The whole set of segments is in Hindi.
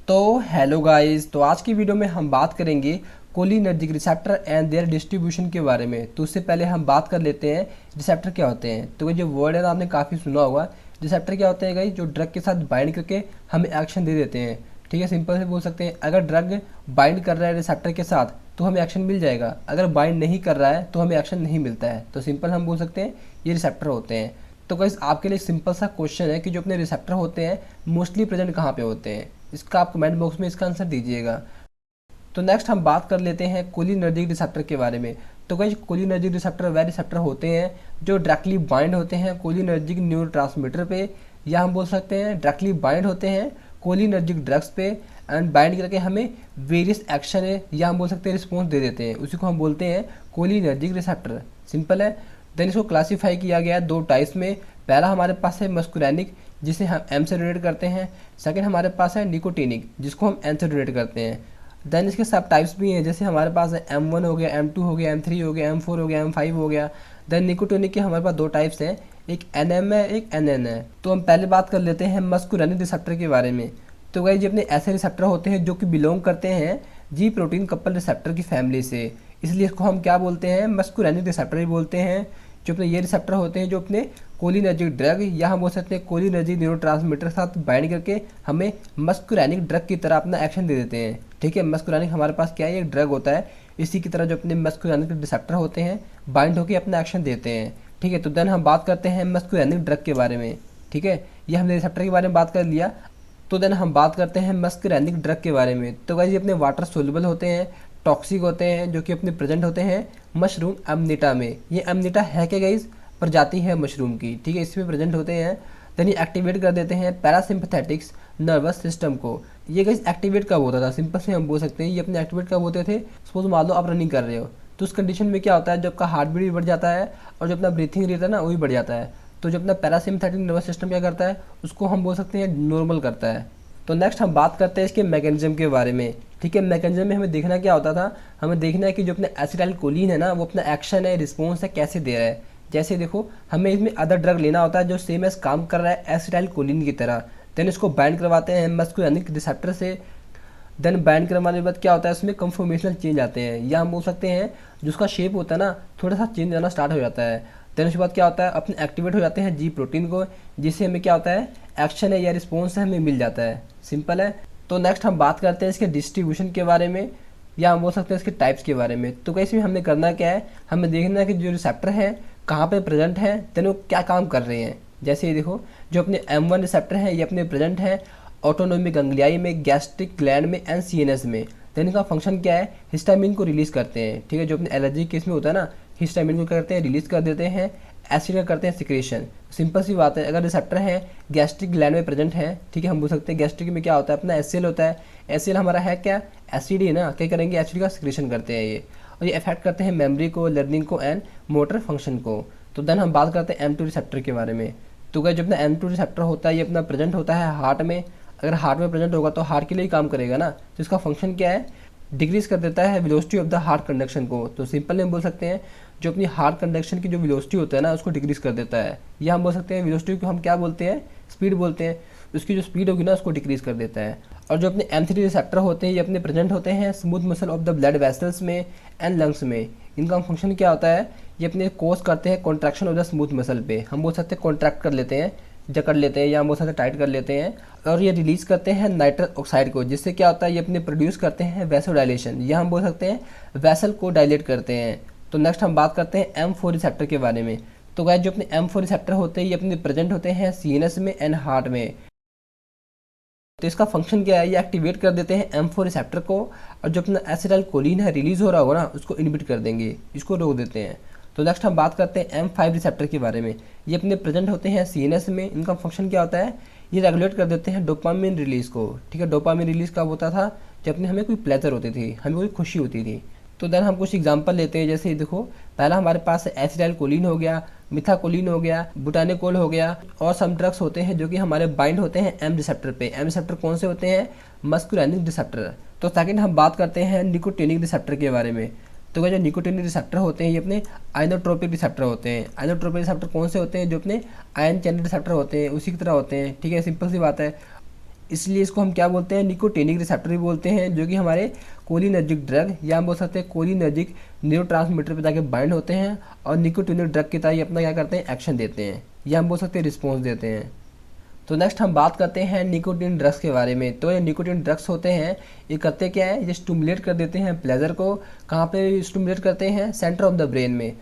तो हेलो गाइस, तो आज की वीडियो में हम बात करेंगे cholinergic receptor and there distribution के बारे में। तो उससे पहले हम बात कर लेते हैं रिसेप्टर क्या होते हैं। तो जो वर्ड है ना, आपने काफ़ी सुना होगा। रिसेप्टर क्या होते हैं गाइस? जो ड्रग के साथ बाइंड करके हमें एक्शन दे देते हैं। ठीक है, सिंपल से बोल सकते हैं, अगर ड्रग बाइंड कर रहा है रिसेप्टर के साथ तो हमें एक्शन मिल जाएगा, अगर बाइंड नहीं कर रहा है तो हमें एक्शन नहीं मिलता है। तो सिंपल हम बोल सकते हैं ये रिसेप्टर होते हैं। तो गाइस आपके लिए सिंपल सा क्वेश्चन है कि जो अपने रिसेप्टर होते हैं मोस्टली प्रेजेंट कहाँ पे होते हैं। इसका आप कमेंट बॉक्स में इसका आंसर दीजिएगा। तो नेक्स्ट हम बात कर लेते हैं कोलिनर्जिक रिसेप्टर के बारे में। तो गाइस कोलिनर्जिक रिसेप्टर वह रिसेप्टर होते हैं जो डायरेक्टली बाइंड होते हैं कोलिनर्जिक न्यूरोट्रांसमीटर पे, या हम बोल सकते हैं डायरेक्टली बाइंड होते हैं कोलिनर्जिक ड्रग्स पे एंड बाइंड करके हमें वेरियस एक्शन है या हम बोल सकते हैं रिस्पॉन्स दे देते हैं। उसी को हम बोलते हैं कोलिनर्जिक रिसेप्टर। सिंपल है। देन इसको क्लासीफाई किया गया है दो टाइप्स में। पहला हमारे पास है मस्कुरैनिक, जिसे हम एम से रिलेट करते हैं। सेकंड हमारे पास है निकोटिनिक, जिसको हम एन से रिलेट करते हैं। देन इसके सब टाइप्स भी हैं, जैसे हमारे पास है M1 हो गया, M2 हो गया, M3 हो गया, M4 हो गया, M5 हो गया। देन निकोटिनिक के हमारे पास दो टाइप्स हैं, एक NM है, एक NN है। तो हम पहले बात कर लेते हैं मस्कुरैनिक रिसेप्टर के बारे में। तो गाइस ये अपने ऐसे रिसेप्टर होते हैं जो कि बिलोंग करते हैं जी प्रोटीन कपल रिसेप्टर की फैमिली से, इसलिए इसको हम क्या बोलते हैं? मस्कुरैनिक रिसेप्टर ही बोलते हैं। जो अपने ये रिसेप्टर होते हैं जो अपने कोलिनर्जिक ड्रग या हम बोल सकते हैं कोलिनर्जिक न्यूरोट्रांसमीटर के साथ बाइंड करके हमें मस्कुरैनिक ड्रग की तरह अपना एक्शन दे देते हैं। ठीक है, मस्कुरैनिक हमारे पास क्या है? एक ड्रग होता है। इसी की तरह जो अपने मस्कुरैनिक रिसेप्टर होते हैं बाइंड होकर अपना एक्शन देते हैं। ठीक है, तो देन हम बात करते हैं मस्कुरैनिक ड्रग के बारे में। ठीक है, ये हमने रिसेप्टर के बारे में बात कर लिया। तो देन हम बात करते हैं मस्कुरैनिक ड्रग के बारे में। तो गाइस ये अपने वाटर सोल्युबल होते हैं, टॉक्सिक होते हैं, जो कि अपने प्रेजेंट होते हैं मशरूम अमनीटा में। ये अमनीटा है क्या गाइस? प्रजाति है मशरूम की। ठीक है, इसमें प्रेजेंट होते हैं। देन ये एक्टिवेट कर देते हैं पैरासिम्पथेटिक्स नर्वस सिस्टम को। ये गाइस एक्टिवेट कब होता था? सिंपल से हम बोल सकते हैं ये अपने एक्टिवेट कब होते थे? सपोज मान लो आप रनिंग कर रहे हो, तो उस कंडीशन में क्या होता है, जब आपका हार्ट बीट भी बढ़ जाता है और जो अपना ब्रीथिंग रेट है ना वो भी बढ़ जाता है। तो जो अपना पैरासिम्पथेटिक नर्वस सिस्टम क्या करता है, उसको हम बोल सकते हैं नॉर्मल करता है। तो नेक्स्ट हम बात करते हैं इसके मैकेनिज्म के बारे में। ठीक है, मैकेनिज्म में हमें देखना क्या होता था, हमें देखना है कि जो अपना एसिटाइलकोलिन है ना वो अपना एक्शन है, रिस्पॉन्स है, कैसे दे रहा है। जैसे देखो, हमें इसमें अदर ड्रग लेना होता है जो सेम एज काम कर रहा है एसिटाइलकोलिन की तरह। देन इसको बाइंड करवाते हैं मस्कुरैनिक रिसेप्टर से। देन बाइंड करवाने के बाद क्या होता है, उसमें कंफर्मेशनल चेंज आते हैं, या हम बोल सकते हैं जो उसका शेप होता है ना थोड़ा सा चेंज आना स्टार्ट हो जाता है। देन उसके बाद क्या होता है, अपने एक्टिवेट हो जाते हैं जी प्रोटीन को, जिससे हमें क्या होता है, एक्शन है या रिस्पॉन्स है हमें मिल जाता है। सिंपल है। तो नेक्स्ट हम बात करते हैं इसके डिस्ट्रीब्यूशन के बारे में, या हम बोल सकते हैं इसके टाइप्स के बारे में। तो कैसे हमें करना क्या है, हमें देखना है कि जो रिसेप्टर है कहाँ पे प्रेजेंट है, देन वो क्या काम कर रहे हैं। जैसे ये देखो, जो अपने M1 रिसेप्टर हैं ये अपने प्रेजेंट है ऑटोनोमिक गैंग्लियाई में, गैस्ट्रिक ग्लैंड में एंड CNS में। देन इनका फंक्शन क्या है, हिस्टामिन को रिलीज करते हैं। ठीक है, जो अपने एलर्जी केस में होता है ना, हिस्टामिन को क्या करते हैं, रिलीज कर देते हैं। एसिड का करते हैं सिक्रेशन। सिंपल सी बात है, अगर रिसेप्टर है गैस्ट्रिक ग्लैंड में प्रेजेंट है, ठीक है, हम बोल सकते हैं गैस्ट्रिक में क्या होता है, अपना HCl होता है। HCl हमारा है क्या, एसिड ही ना, क्या करेंगे, एसिड का सिक्रेशन करते हैं ये, और ये अफेक्ट करते हैं मेमोरी को, लर्निंग को एंड मोटर फंक्शन को। तो देन हम बात करते हैं M2 रिसेप्टर के बारे में। तो क्या, जो अपना M2 रिसेप्टर होता है ये अपना प्रेजेंट होता है हार्ट में। अगर हार्ट में प्रेजेंट होगा तो हार्ट के लिए ही काम करेगा ना। तो इसका फंक्शन क्या है, डिक्रीज कर देता है velocity of the heart conduction को। तो सिंपल में बोल सकते हैं जो अपनी हार्ट कंडक्शन की जो वेलोसिटी होता है ना उसको डिक्रीज कर देता है, या हम बोल सकते हैं वेलोसिटी को हम क्या बोलते हैं, स्पीड बोलते हैं। उसकी जो स्पीड होगी ना उसको डिक्रीज कर देता है। और जो अपने M3 रिसेप्टर होते हैं ये अपने प्रेजेंट होते हैं smooth muscle of the blood vessels में एंड लंग्स में। इनका फंक्शन क्या होता है, ये अपने कोज करते हैं contraction of the smooth muscle पे, हम बोल सकते हैं कॉन्ट्रैक्ट कर लेते हैं, जकड़ लेते हैं, या हम बोल सकते हैं टाइट कर लेते हैं। और ये रिलीज करते हैं नाइट्रस ऑक्साइड को, जिससे क्या होता है ये अपने प्रोड्यूस करते हैं वैसोडाइलेशन, या हम बोल सकते हैं वेसल को डायलेट करते हैं। तो नेक्स्ट हम बात करते हैं M4 रिसेप्टर के बारे में। तो गाइस जो अपने M4 रिसेप्टर होते हैं ये अपने प्रेजेंट होते हैं CNS में एंड हार्ट में। तो इसका फंक्शन क्या है, ये एक्टिवेट कर देते हैं M4 रिसेप्टर को, और जो अपना एसिटाइलकोलिन है रिलीज हो रहा होगा ना उसको इनहिबिट कर देंगे, इसको रोक देते हैं। तो नेक्स्ट हम बात करते हैं M5 रिसेप्टर के बारे में। ये अपने प्रेजेंट होते हैं CNS में। इनका फंक्शन क्या होता है, ये रेगुलेट कर देते हैं डोपामिन रिलीज को। ठीक है, डोपामिन रिलीज कब होता था, जब अपने हमें कोई प्लेजर होती थी, हमें कोई खुशी होती थी। तो देन हम कुछ एग्जांपल लेते हैं, जैसे देखो, पहला हमारे पास एसिटाइलकोलिन हो गया, मिथाकोलिन हो गया, बुटानिकोल हो गया, और सम ड्रग्स होते हैं जो कि हमारे बाइंड होते हैं M रिसेप्टर पे। M रिसेप्टर कौन से होते हैं, मस्कुरैनिक रिसेप्टर। तो सेकंड हम बात करते हैं निकोटिनिक रिसेप्टर के बारे में। तो जो निकोटिनिक रिसेप्टर होते हैं ये अपने आइनोट्रोपिक रिसेप्टर होते हैं। आइनोट्रोपिक रिसेप्टर कौन से होते हैं, जो अपने आयन चैनल रिसेप्टर होते हैं उसी की तरह होते हैं। ठीक है, सिंपल सी बात है। इसलिए इसको हम क्या बोलते हैं, निकोटिनिक रिसेप्टर भी बोलते हैं, जो कि हमारे कोलिनर्जिक ड्रग या हम बोल सकते हैं कोलिनर्जिक न्यूरोट्रांसमीटर पे जाके बाइंड होते हैं और निकोटिनिक ड्रग की तरह ये अपना क्या करते हैं, एक्शन देते हैं, या हम बोल सकते हैं रिस्पॉन्स देते हैं। तो नेक्स्ट हम बात करते हैं निकोटिन ड्रग्स के बारे में। तो ये निकोटिन ड्रग्स होते हैं, ये करते क्या है, ये स्टिमुलेट कर देते हैं प्लेजर को। कहाँ पे स्टिमुलेट करते हैं, सेंटर ऑफ द ब्रेन में।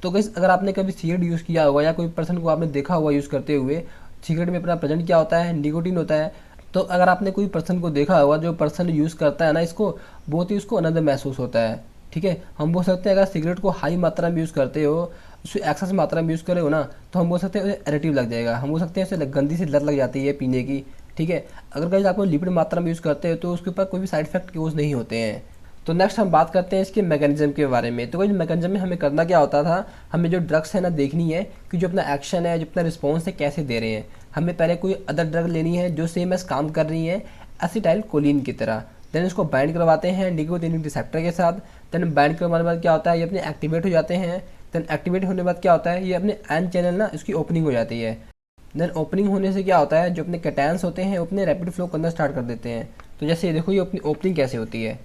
तो गाइस अगर आपने कभी सिगरेट यूज़ किया होगा या कोई पर्सन को आपने देखा होगा यूज़ करते हुए, सिगरेट में अपना प्रेजेंट क्या होता है, निकोटिन होता है। तो अगर आपने कोई पर्सन को देखा होगा, जो पर्सन यूज़ करता है ना इसको, बहुत ही उसको आनंद महसूस होता है। ठीक है, हम बोल सकते हैं अगर सिगरेट को हाई मात्रा में यूज़ करते हो, उसको एक्सेस मात्रा में यूज़ करे हो ना, तो हम बोल सकते हैं एडिक्टिव लग जाएगा, हम बोल सकते हैं उसे गंदी सी लत लग जाती है पीने की। ठीक है, अगर कहीं आप लिमिटेड मात्रा में यूज़ करते हो तो उसके ऊपर कोई भी साइड इफेक्ट यूज़ नहीं होते हैं। तो नेक्स्ट हम बात करते हैं इसके मैकेनिज्म के बारे में। तो कोई मैकेनिज्म में हमें करना क्या होता था, हमें जो ड्रग्स है ना देखनी है कि जो अपना एक्शन है, जो अपना रिस्पॉन्स है कैसे दे रहे हैं। हमें पहले कोई अदर ड्रग लेनी है जो सेम एस काम कर रही है एसिटाइल कोलिन की तरह, देन इसको बाइंड करवाते हैं निकोटिनिक रिसेप्टर के साथ। देन बाइंड करवाने के बाद क्या होता है, ये अपने एक्टिवेट हो जाते हैं। देन एक्टिवेट होने के बाद क्या होता है, ये अपने एन चैनल ना इसकी ओपनिंग हो जाती है। देन ओपनिंग होने से क्या होता है, जो अपने कैटायंस होते हैं वो अपने रैपिड फ्लो करना स्टार्ट कर देते हैं। तो जैसे ये देखो, ये अपनी ओपनिंग कैसे होती है,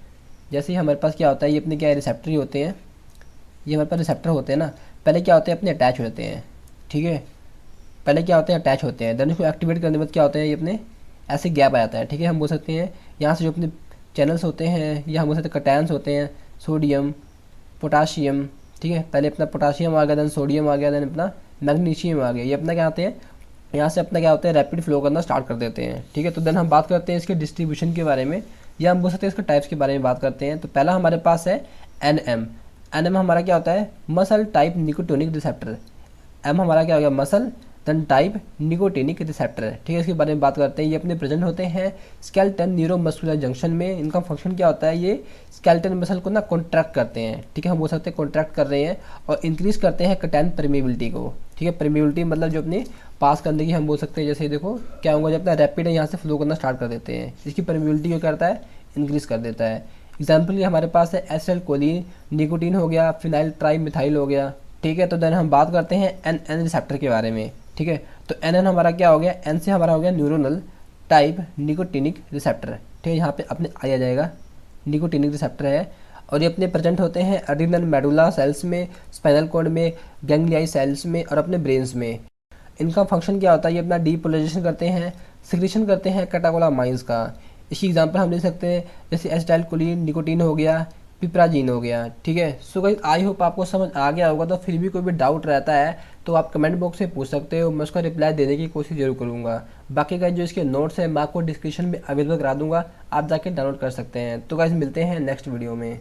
जैसे ही हमारे पास क्या होता है, ये अपने क्या रिसेप्टर ही होते हैं, ये हमारे पास रिसेप्टर होते हैं ना। पहले क्या होते हैं, अपने अटैच होते हैं। ठीक है, पहले क्या होते हैं, अटैच होते हैं। देन इसको एक्टिवेट करने के बाद क्या होता है, ये अपने ऐसे गैप आ जाता है। ठीक है, हम बोल सकते हैं यहाँ से जो अपने चैनल्स होते हैं, या हम बोल सकते हैं कैटायंस होते हैं, सोडियम, पोटाशियम। ठीक है, पहले अपना पोटाशियम आ गया, देन सोडियम आ गया, देन अपना मैग्नीशियम आ गया। ये अपना क्या आते हैं, यहाँ से अपना क्या होता है, रैपिड फ्लो करना स्टार्ट कर देते हैं। ठीक है, तो देन हम बात करते हैं इसके डिस्ट्रीब्यूशन के बारे में, या हम बोल सकते हैं इसके टाइप्स के बारे में बात करते हैं। तो पहला हमारे पास है एन एम हमारा क्या होता है, muscle type nicotinic receptor. M हमारा क्या हो गया, muscle, then type nicotinic receptor है। ठीक है, इसके बारे में बात करते हैं। ये अपने प्रेजेंट होते हैं स्केलेटन न्यूरोमस्कुलर जंक्शन में। इनका फंक्शन क्या होता है, ये स्केलेटन मसल को ना कॉन्ट्रैक्ट करते हैं। ठीक है, हम बोल सकते हैं कॉन्ट्रैक्ट कर रहे हैं और इंक्रीज करते हैं कैटायन परमेबिलिटी को। ठीक है, परमेबिलिटी मतलब जो अपने पास करने की हम बोल सकते हैं, जैसे देखो क्या होगा, जब अपना रैपिड है यहाँ से फ्लो करना स्टार्ट कर देते हैं, इसकी परमेबिलिटी क्या करता है, इंक्रीज कर देता है। एग्जाम्पल ये हमारे पास है एसिटाइल कोलिन, निकोटीन हो गया, फिनाइल ट्राई मिथाइल हो गया। ठीक है, तो देन हम बात करते हैं एन रिसेप्टर के बारे में। ठीक है, तो एन हमारा क्या हो गया, एन से हमारा हो गया न्यूरोनल टाइप निकोटिनिक रिसेप्टर। ठीक है, यहाँ पे अपने आ जाएगा निकोटिनिक रिसेप्टर है, और ये अपने प्रेजेंट होते हैं एड्रिनल मेडुला सेल्स में, स्पाइनल कॉर्ड में, गैंग्लियाई सेल्स में और अपने ब्रेन्स में। इनका फंक्शन क्या होता है, ये अपना डीपोलराइजेशन करते हैं, सिक्रीशन करते हैं कैटाकोलामाइंस का। इसकी एग्जांपल हम ले सकते हैं, जैसे एसिटाइल कोलिन, निकोटीन हो गया, पिप्राजीन हो गया। ठीक है, सो गाइस आई होप आपको समझ आ गया होगा। तो फिर भी कोई भी डाउट रहता है तो आप कमेंट बॉक्स से पूछ सकते हो, मैं उसका रिप्लाई देने की कोशिश जरूर करूँगा। बाकी गाइस जो इसके नोट्स हैं मैं आपको डिस्क्रिप्शन में अवेलेबल करा दूँगा, आप जाके डाउनलोड कर सकते हैं। तो गाइस मिलते हैं नेक्स्ट वीडियो में।